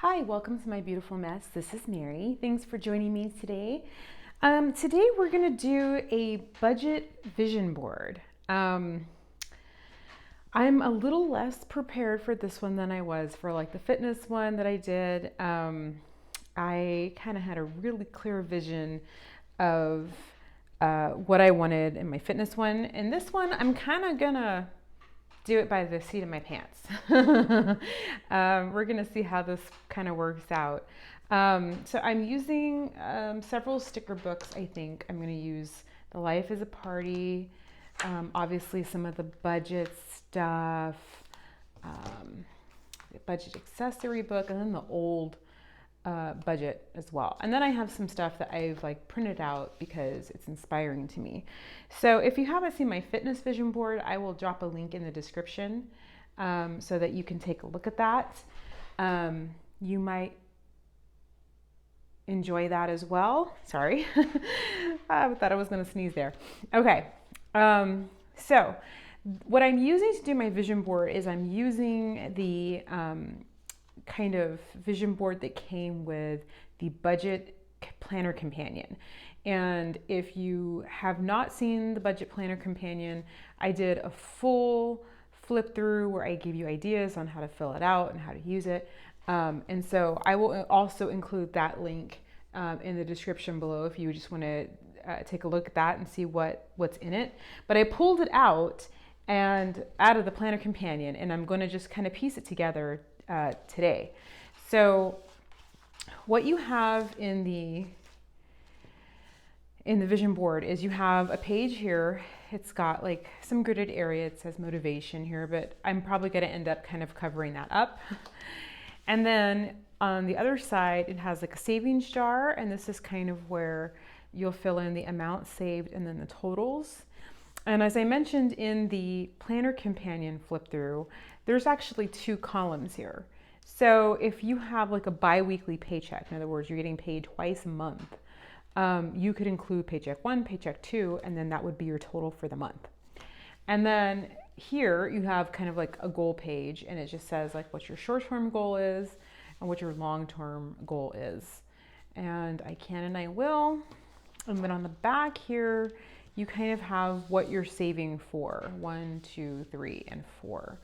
Hi, welcome to my beautiful mess. This is Mary. Thanks for joining me today. Today we're gonna do a budget vision board. I'm a little less prepared for this one than I was for like the fitness one that I did. I kind of had a really clear vision of what I wanted in my fitness one. And this one, I'm kind of gonna do it by the seat of my pants. We're gonna see how this kind of works out. So I'm using several sticker books. I think I'm gonna use The Life is a Party, obviously some of the budget stuff, the budget accessory book, and then the old budget as well. And then I have some stuff that I've like printed out because it's inspiring to me. So if you haven't seen my fitness vision board, I will drop a link in the description so that you can take a look at that. You might enjoy that as well. Sorry, I thought I was going to sneeze there. Okay, so what I'm using to do my vision board is I'm using the kind of vision board that came with the budget planner companion. And if you have not seen the budget planner companion, I did a full flip through where I gave you ideas on how to fill it out and how to use it. And so I will also include that link in the description below if you just want to take a look at that and see what's in it. But I pulled it out of the planner companion, and I'm going to just kind of piece it together today. So what you have in the vision board is you have a page here. It's got like some gridded area. It says motivation here, but I'm probably going to end up kind of covering that up. And then on the other side, it has like a savings jar, and this is kind of where you'll fill in the amount saved and then the totals. And as I mentioned in the planner companion flip through, there's actually two columns here. So if you have like a bi-weekly paycheck, in other words, you're getting paid twice a month, you could include paycheck 1, paycheck 2, and then that would be your total for the month. And then here you have kind of like a goal page, and it just says like what your short-term goal is and what your long-term goal is. And I can and I will. And then on the back here, you kind of have what you're saving for, 1, 2, 3, and 4.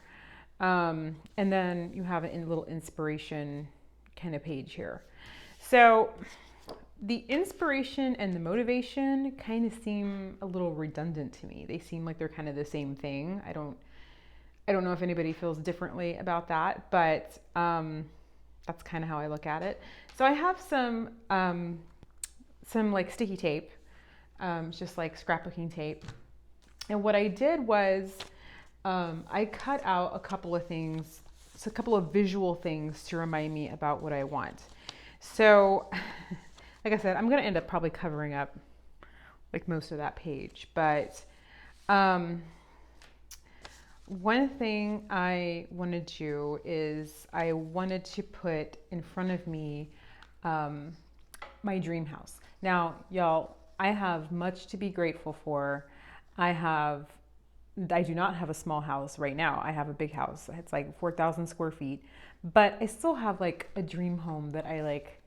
And then you have a little inspiration kind of page here. So the inspiration and the motivation kind of seem a little redundant to me. They seem like they're kind of the same thing. I don't know if anybody feels differently about that, but that's kind of how I look at it. So I have some like sticky tape, just like scrapbooking tape. And what I did was I cut out a couple of things, a couple of visual things to remind me about what I want. So like I said, I'm going to end up probably covering up like most of that page. But one thing I wanted to do is I wanted to put in front of me my dream house. Now, y'all, I have much to be grateful for. I do not have a small house right now. I have a big house. It's like 4,000 square feet, but I still have like a dream home that I like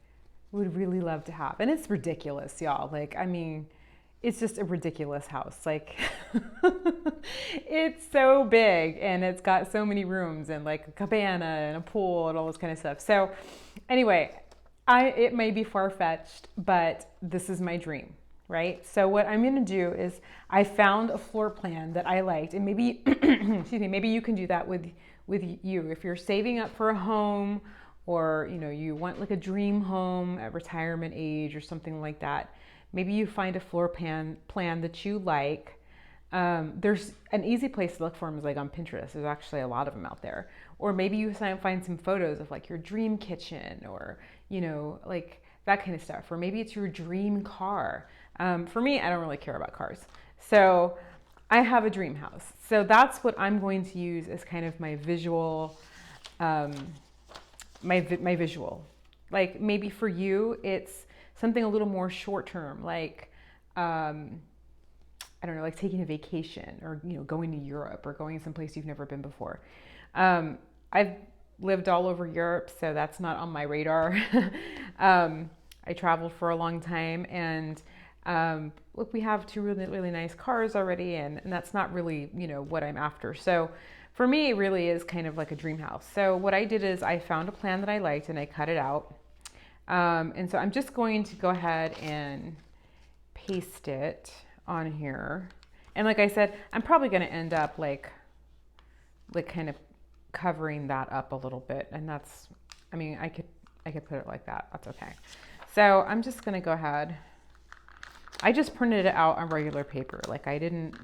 would really love to have. And it's ridiculous, y'all. Like, I mean, it's just a ridiculous house. Like, it's so big and it's got so many rooms and like a cabana and a pool and all this kind of stuff. So anyway, it may be far-fetched, but this is my dream, right? So what I'm going to do is I found a floor plan that I liked, and maybe, excuse me, maybe you can do that with you. If you're saving up for a home, or you want like a dream home at retirement age or something like that, maybe you find a floor plan that you like. There's an easy place to look for them is like on Pinterest. There's actually a lot of them out there. Or maybe you find some photos of like your dream kitchen, or like that kind of stuff. Or maybe it's your dream car. For me, I don't really care about cars. So I have a dream house. So that's what I'm going to use as kind of my visual, my visual. Like maybe for you, it's something a little more short term, like, I don't know, like taking a vacation, or, going to Europe, or going someplace you've never been before. I've lived all over Europe, so that's not on my radar. I traveled for a long time, and look, we have two really, really nice cars already, and that's not really, you know, what I'm after. So for me, it really is kind of like a dream house. So what I did is I found a plan that I liked and I cut it out. And so I'm just going to go ahead and paste it on here. And like I said, I'm probably going to end up like kind of covering that up a little bit. And that's, I mean, I could put it like that. That's okay. So I'm just going to go ahead. I just printed it out on regular paper. Like I didn't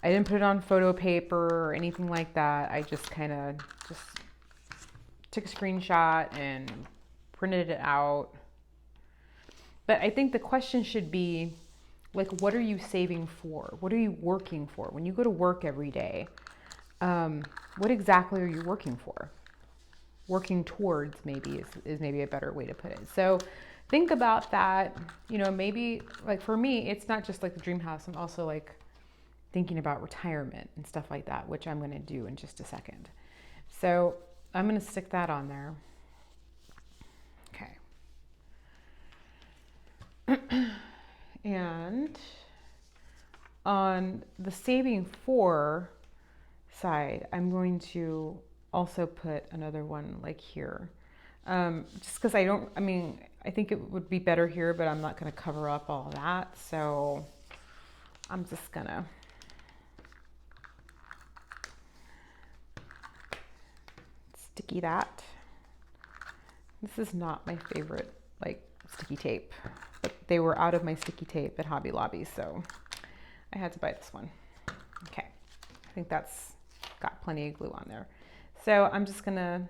put it on photo paper or anything like that. I just kind of just took a screenshot and printed it out. But I think the question should be, like, what are you saving for? What are you working for? When you go to work every day, what exactly are you working for? Working towards maybe is maybe a better way to put it. So think about that. You know, maybe like for me, it's not just like the dream house. I'm also like thinking about retirement and stuff like that, which I'm going to do in just a second. So I'm going to stick that on there. Okay. And on the saving for side, I'm going to also put another one like here. Just because I think it would be better here, but I'm not going to cover up all that. So I'm just going to sticky that. This is not my favorite, like, sticky tape, but they were out of my sticky tape at Hobby Lobby, so I had to buy this one. Okay, I think that's got plenty of glue on there. So I'm just gonna,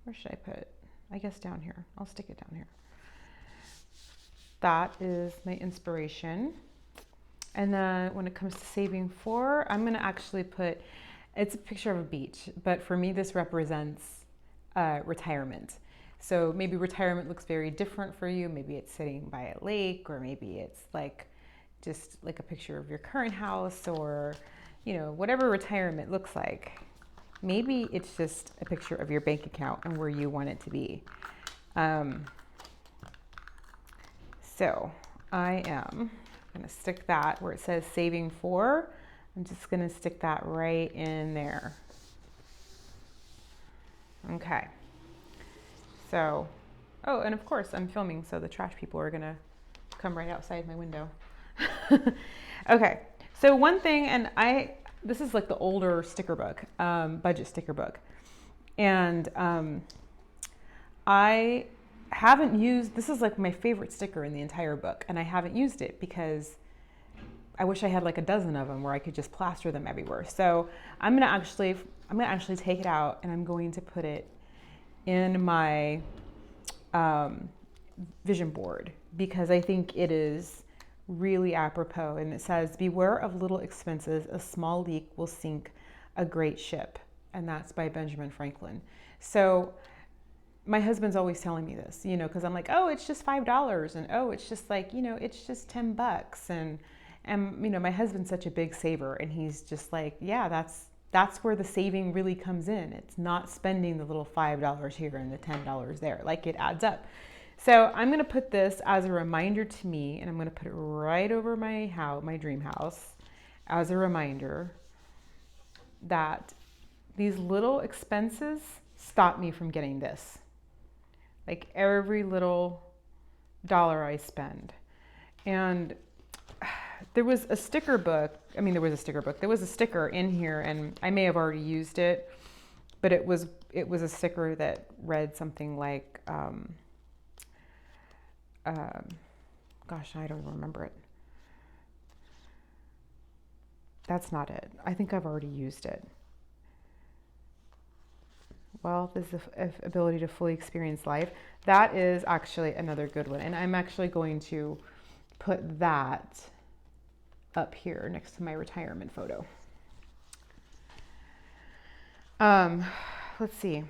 where should I put it? I guess down here. I'll stick it down here. That is my inspiration. And then when it comes to saving for, I'm gonna actually put, it's a picture of a beach, but for me this represents retirement. So maybe retirement looks very different for you. Maybe it's sitting by a lake, or maybe it's like just like a picture of your current house, or, you know, whatever retirement looks like. Maybe it's just a picture of your bank account and where you want it to be. So I am gonna stick that where it says saving for. I'm just gonna stick that right in there. Okay. So, oh, and of course I'm filming, so the trash people are gonna come right outside my window. Okay, so one thing, and this is like the older sticker book, budget sticker book. And I haven't used, this is like my favorite sticker in the entire book, and I haven't used it because I wish I had like a dozen of them where I could just plaster them everywhere. So I'm gonna actually take it out, and I'm going to put it in my vision board, because I think it is really apropos. And it says, beware of little expenses, a small leak will sink a great ship. And that's by Benjamin Franklin. So my husband's always telling me this, you know, because I'm like, oh, it's just $5, and oh, it's just like, you know, it's just $10. And you know, my husband's such a big saver, and he's just like, yeah, that's where the saving really comes in. It's not spending the little $5 here and the $10 there. Like, it adds up. So I'm going to put this as a reminder to me, and I'm going to put it right over my dream house as a reminder that these little expenses stop me from getting this. Like, every little dollar I spend. And there was a sticker book. There was a sticker in here, and I may have already used it, but it was a sticker that read something like, gosh, I don't remember it. That's not it. I think I've already used it. Well, this is the ability to fully experience life. That is actually another good one. And I'm actually going to put that up here next to my retirement photo. Let's see.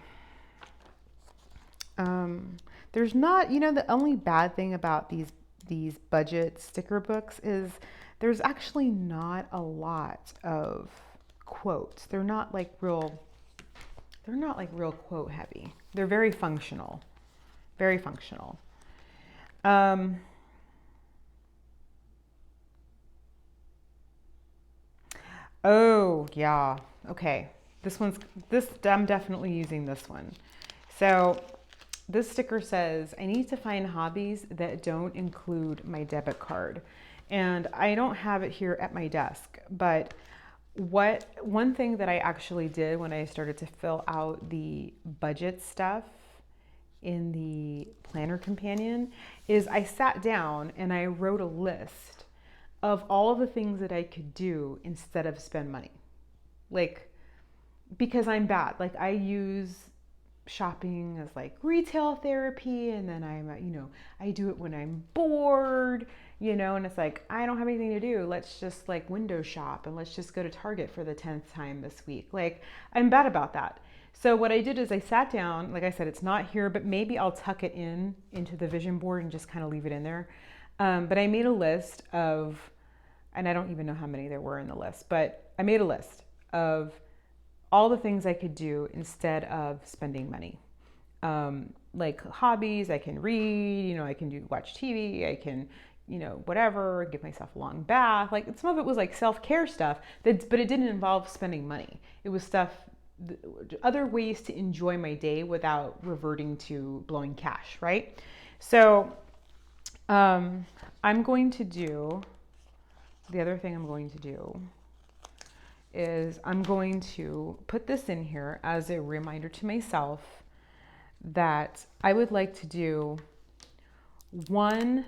There's not, you know, the only bad thing about these budget sticker books is there's actually not a lot of quotes. They're not like real they're not like real quote heavy. They're very functional, very functional. Oh yeah, okay. I'm definitely using this one. So this sticker says, I need to find hobbies that don't include my debit card. And I don't have it here at my desk, but one thing that I actually did when I started to fill out the budget stuff in the planner companion is I sat down and I wrote a list of all of the things that I could do instead of spend money. Like, because I'm bad. Like, I use shopping as like retail therapy, and then I do it when I'm bored, and it's like, I don't have anything to do. Let's just like window shop and let's just go to Target for the 10th time this week. Like, I'm bad about that. So what I did is I sat down, like I said, it's not here, but maybe I'll tuck it into the vision board and just kind of leave it in there. But I made a list of, and I don't even know how many there were in the list, but I made a list of all the things I could do instead of spending money. Like hobbies, I can read, I can watch TV, I can, whatever, give myself a long bath. Like, some of it was like self-care stuff, but it didn't involve spending money. It was stuff, other ways to enjoy my day without reverting to blowing cash, right? So I'm going to do, the other thing I'm going to do is I'm going to put this in here as a reminder to myself that I would like to do one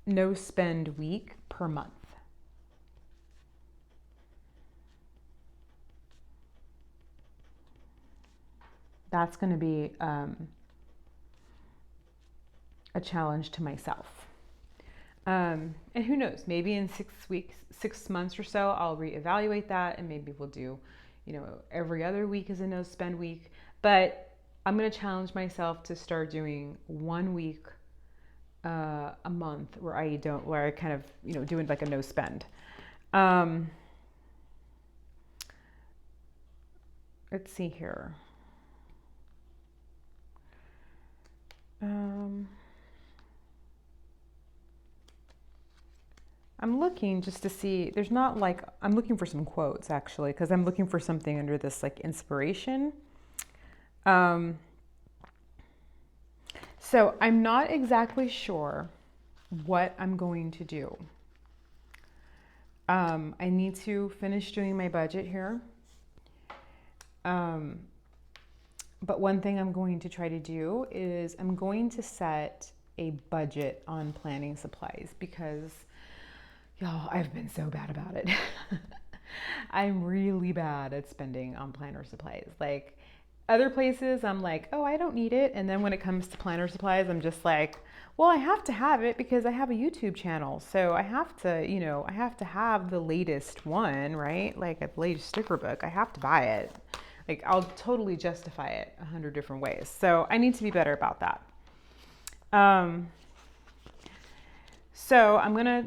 no spend week per month. That's going to be a challenge to myself. And who knows, maybe in 6 months or so, I'll reevaluate that, and maybe we'll do, every other week is a no spend week. But I'm going to challenge myself to start doing 1 week a month where I kind of, doing like a no spend. Let's see here. I'm looking just to see, I'm looking for some quotes actually, because I'm looking for something under this like inspiration. So I'm not exactly sure what I'm going to do. I need to finish doing my budget here. But one thing I'm going to try to do is I'm going to set a budget on planning supplies, because y'all, I've been so bad about it. I'm really bad at spending on planner supplies. Like, other places I'm like, oh, I don't need it. And then when it comes to planner supplies, I'm just like, well, I have to have it because I have a YouTube channel. So I have to have the latest one, right? Like the latest sticker book. I have to buy it. Like, I'll totally justify it 100 different ways. So I need to be better about that. So I'm going to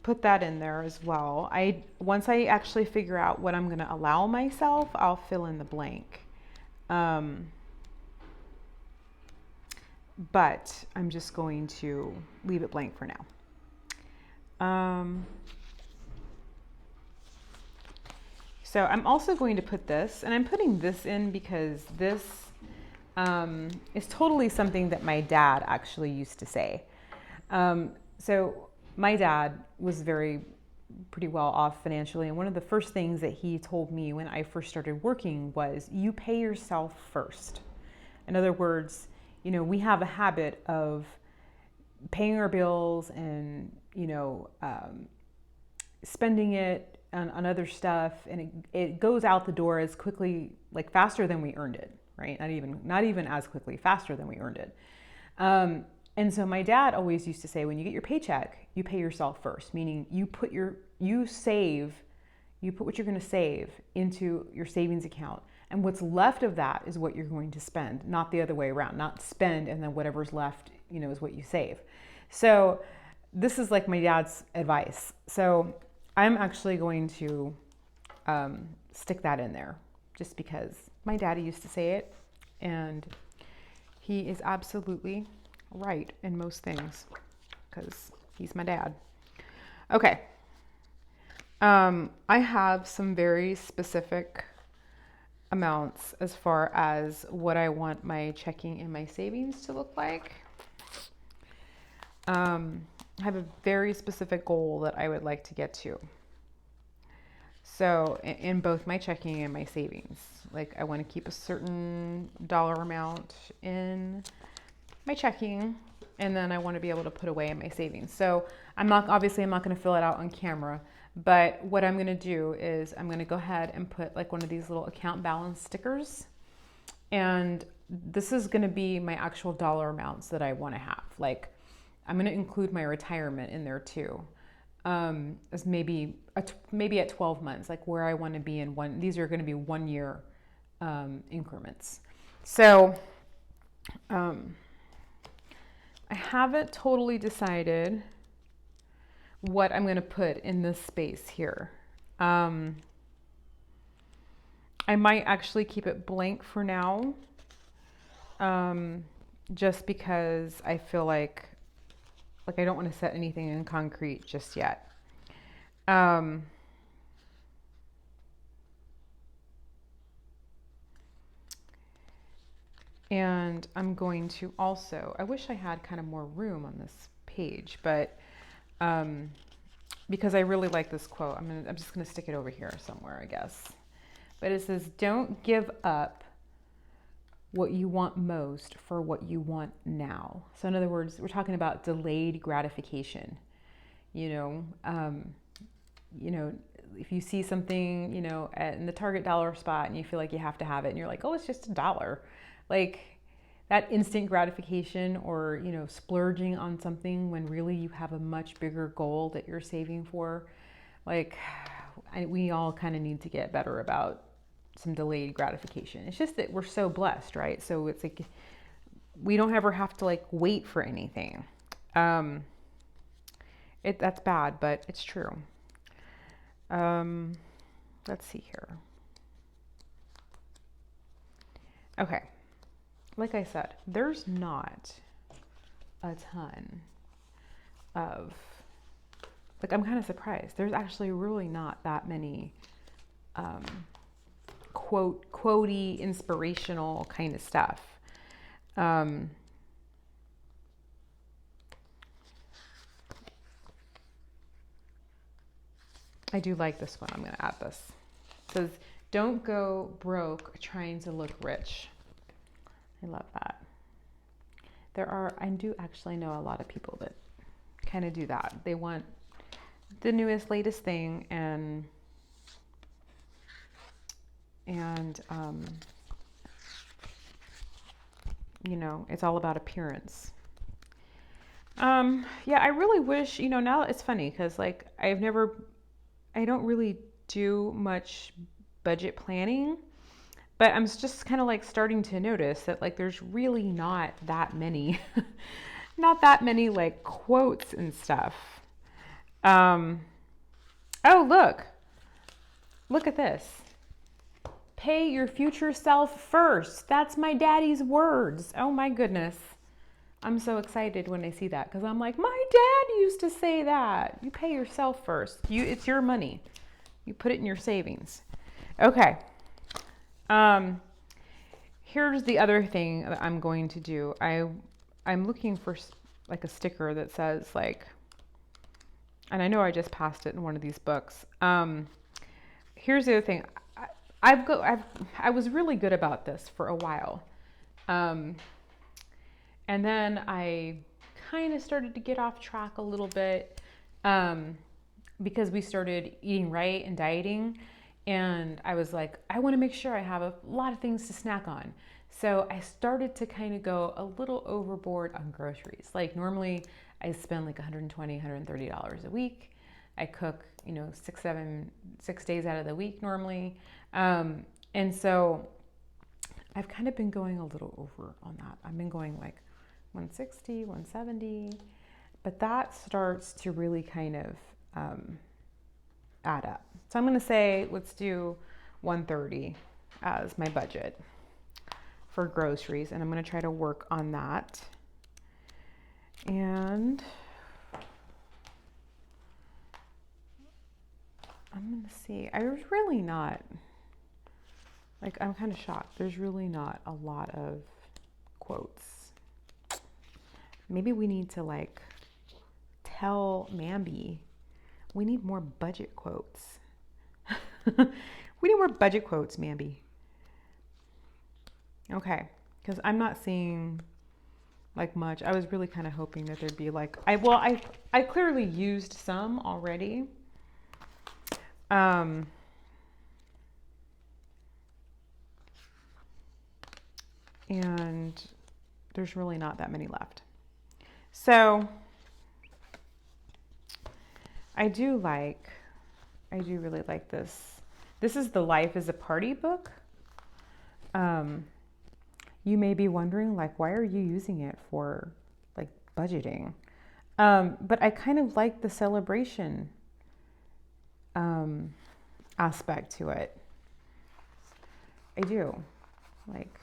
put that in there as well. Once I actually figure out what I'm going to allow myself, I'll fill in the blank. But I'm just going to leave it blank for now. So I'm also going to put this, and I'm putting this in because this is totally something that my dad actually used to say. So my dad was pretty well off financially, and one of the first things that he told me when I first started working was, you pay yourself first. In other words, we have a habit of paying our bills and spending it on other stuff, and it goes out the door as quickly, like faster than we earned it, right? Not even as quickly, faster than we earned it. And so my dad always used to say, when you get your paycheck, you pay yourself first, meaning you put what you're going to save into your savings account. And what's left of that is what you're going to spend, not the other way around, not spend and then whatever's left, is what you save. So this is like my dad's advice. So I'm actually going to stick that in there just because my daddy used to say it, and he is absolutely right in most things because he's my dad. Okay. I have some very specific amounts as far as what I want my checking and my savings to look like. I have a very specific goal that I would like to get to. So in both my checking and my savings, like I want to keep a certain dollar amount in my checking, and then I want to be able to put away in my savings. So I'm not going to fill it out on camera, but what I'm going to do is I'm going to go ahead and put like one of these little account balance stickers. And this is going to be my actual dollar amounts that I want to have. Like I'm going to include my retirement in there too. As maybe at 12 months, like where I want to be in one. These are going to be 1 year increments. So I haven't totally decided what I'm going to put in this space here. I might actually keep it blank for now, just because I feel like I don't want to set anything in concrete just yet. And I'm going to also, I wish I had kind of more room on this page, but because I really like this quote, I'm just going to stick it over here somewhere, I guess. But it says, "Don't give up what you want most for what you want now." So in other words, we're talking about delayed gratification. You know, if you see something, in the Target dollar spot and you feel like you have to have it and you're like, oh, it's just $1. Like that instant gratification, or, splurging on something when really you have a much bigger goal that you're saving for. Like we all kind of need to get better about some delayed gratification. It's just that we're so blessed, right? So it's like we don't ever have to like wait for anything. That's bad, but it's true. Let's see here. Okay. Like I said, there's not a ton of, like, I'm kind of surprised. There's actually really not that many quotey, inspirational kind of stuff. I do like this one. I'm going to add this. It says, "Don't go broke trying to look rich." I love that. I do actually know a lot of people that kind of do that. They want the newest, latest thing, and it's all about appearance. Yeah, I really wish, now it's funny because like I don't really do much budget planning, but I'm just kind of like starting to notice that like there's really not that many, like quotes and stuff. Oh, look at this. Pay your future self first. That's my daddy's words. Oh my goodness. I'm so excited when I see that because I'm like, my dad used to say that. You pay yourself first. It's your money. You put it in your savings. Okay. Here's the other thing that I'm going to do. I'm looking for like a sticker that says like, and I know I just passed it in one of these books. Here's the other thing. I was really good about this for a while. And then I kind of started to get off track a little bit because we started eating right and dieting. And I was like, I want to make sure I have a lot of things to snack on. So I started to kind of go a little overboard on groceries. Like normally I spend like $120, $130 a week. I cook, 6 days out of the week normally. And so I've kind of been going a little over on that. I've been going like 160, 170, but that starts to really kind of add up. So I'm going to say, let's do 130 as my budget for groceries, and I'm going to try to work on that. And I'm going to see, I was really not, like, I'm kind of shocked. There's really not a lot of quotes. Maybe we need to like tell Mambi we need more budget quotes. We need more budget quotes, Mambi. Okay, because I'm not seeing like much. I was really kind of hoping that there'd be like, I clearly used some already. And there's really not that many left. So I do really like this. This is the Life is a Party book. You may be wondering, like, why are you using it for like budgeting? But I kind of like the celebration aspect to it. I do. Like,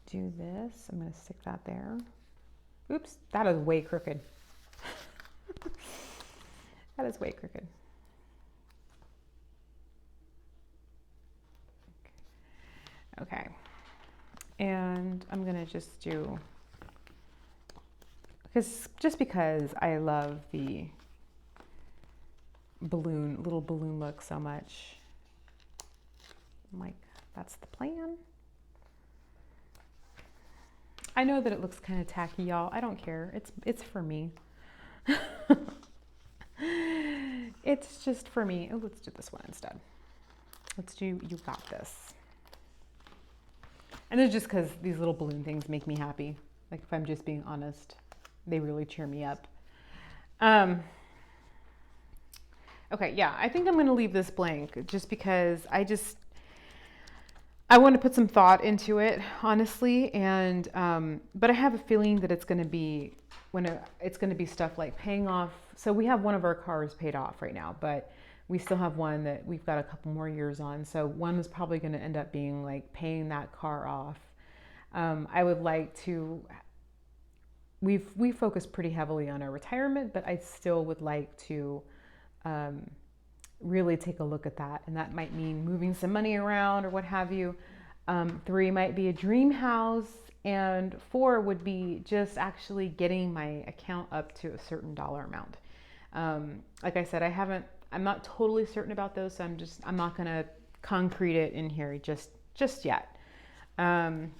do this. I'm going to stick that there. Oops, that is way crooked. That is way crooked. Okay. And I'm going to just do, because I love the little balloon look so much. I'm like, that's the plan. I know that it looks kind of tacky, y'all. I don't care. It's for me. It's just for me. Oh, let's do this one instead. Let's do You Got This. And it's just because these little balloon things make me happy. Like, if I'm just being honest, they really cheer me up. Okay, yeah, I think I'm going to leave this blank just because I want to put some thought into it, honestly. And, but I have a feeling that it's going to be stuff like paying off. So we have one of our cars paid off right now, but we still have one that we've got a couple more years on. So one is probably going to end up being like paying that car off. I would like to, we focus pretty heavily on our retirement, but I still would like to really take a look at that. And that might mean moving some money around or what have you. 3 might be a dream house, and 4 would be just actually getting my account up to a certain dollar amount. Like I said, I'm not totally certain about those, so I'm not going to concrete it in here just yet. I'm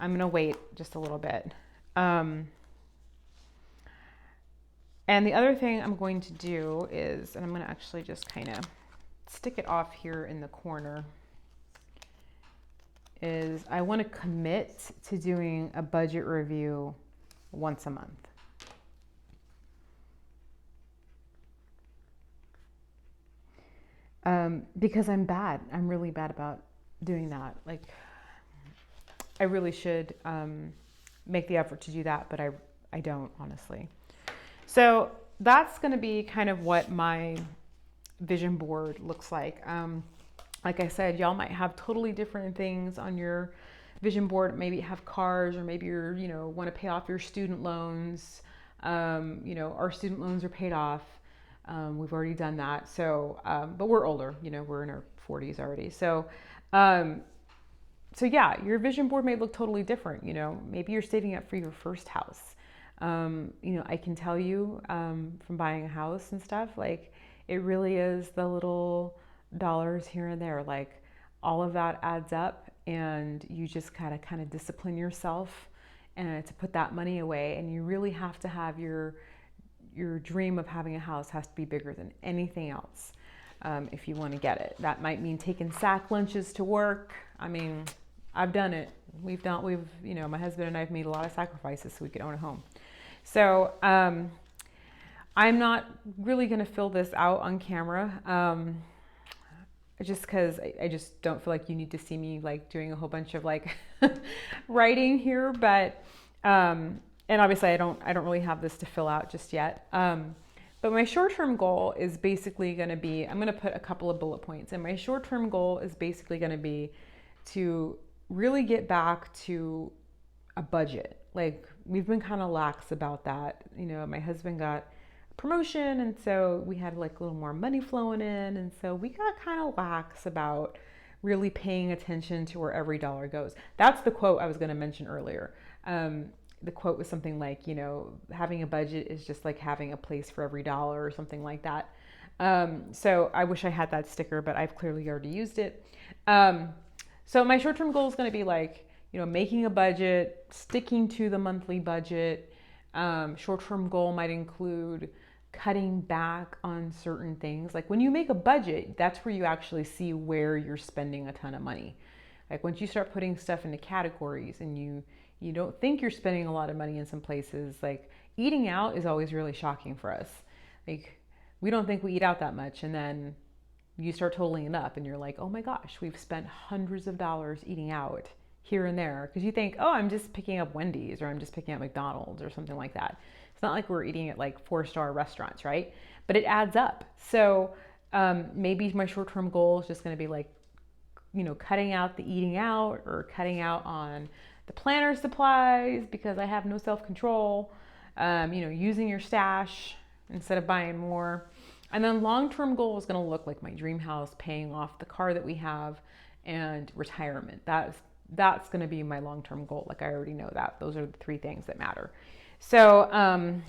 going to wait just a little bit. And the other thing I'm going to do is, and I'm going to actually just kind of stick it off here in the corner, is I want to commit to doing a budget review once a month. Because I'm really bad about doing that. Like, I really should make the effort to do that, but I don't, honestly. So that's going to be kind of what my vision board looks like. Like I said, y'all might have totally different things on your vision board. Maybe have cars, or maybe you're, want to pay off your student loans. Our student loans are paid off. We've already done that. So, but we're older, we're in our 40s already. So yeah, your vision board may look totally different. Maybe you're saving up for your first house. I can tell you, from buying a house and stuff, like, it really is the little dollars here and there, like, all of that adds up, and you just kind of discipline yourself and to put that money away. And you really have to have your dream of having a house has to be bigger than anything else. If you want to get it, that might mean taking sack lunches to work. I mean, I've done it. We've my husband and I have made a lot of sacrifices so we could own a home. So, I'm not really going to fill this out on camera. Just because I just don't feel like you need to see me like doing a whole bunch of like writing here, but, and obviously I don't really have this to fill out just yet. But my short-term goal is basically going to be, I'm going to put a couple of bullet points, and my short-term goal is basically going to be to really get back to a budget. Like, we've been kind of lax about that. You know, my husband got a promotion, and so we had like a little more money flowing in, and so we got kind of lax about really paying attention to where every dollar goes. That's the quote I was going to mention earlier. The quote was something like, you know, having a budget is just like having a place for every dollar or something like that. So I wish I had that sticker, but I've clearly already used it. So my short-term goal is going to be like, you know, making a budget, sticking to the monthly budget. Short-term goal might include cutting back on certain things. Like when you make a budget, that's where you actually see where you're spending a ton of money. Like once you start putting stuff into categories and you don't think you're spending a lot of money in some places, like eating out is always really shocking for us. Like we don't think we eat out that much, and then you start totaling it up and you're like, oh my gosh, we've spent hundreds of dollars eating out here and there, because you think, oh, I'm just picking up Wendy's or I'm just picking up McDonald's or something like that. It's not like we're eating at like 4-star restaurants, right? But it adds up. So maybe my short-term goal is just going to be like, you know, cutting out the eating out or cutting out on the planner supplies because I have no self-control, you know, using your stash instead of buying more. And then long-term goal is going to look like my dream house, paying off the car that we have, and retirement. That's going to be my long-term goal. Like I already know that. Those are the 3 things that matter. So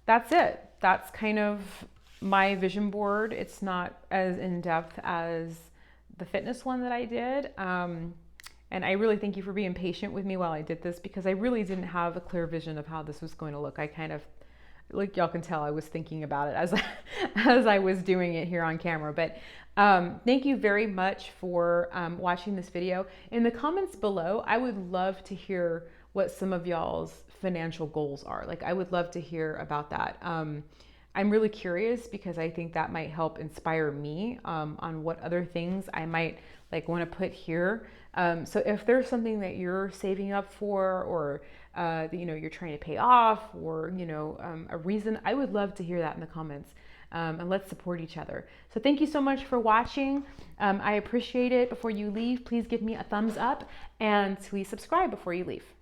that's it. That's kind of my vision board. It's not as in-depth as the fitness one that I did. And I really thank you for being patient with me while I did this, because I really didn't have a clear vision of how this was going to look. I kind of, like y'all can tell, I was thinking about it as I was doing it here on camera. But thank you very much for watching this video. In the comments below, I would love to hear what some of y'all's financial goals are. Like I would love to hear about that. I'm really curious because I think that might help inspire me on what other things I might like want to put here. So if there's something that you're saving up for, or that, you know, you're trying to pay off, or, you know, a reason, I would love to hear that in the comments. And let's support each other. So thank you so much for watching. I appreciate it. Before you leave, please give me a thumbs up and please subscribe before you leave.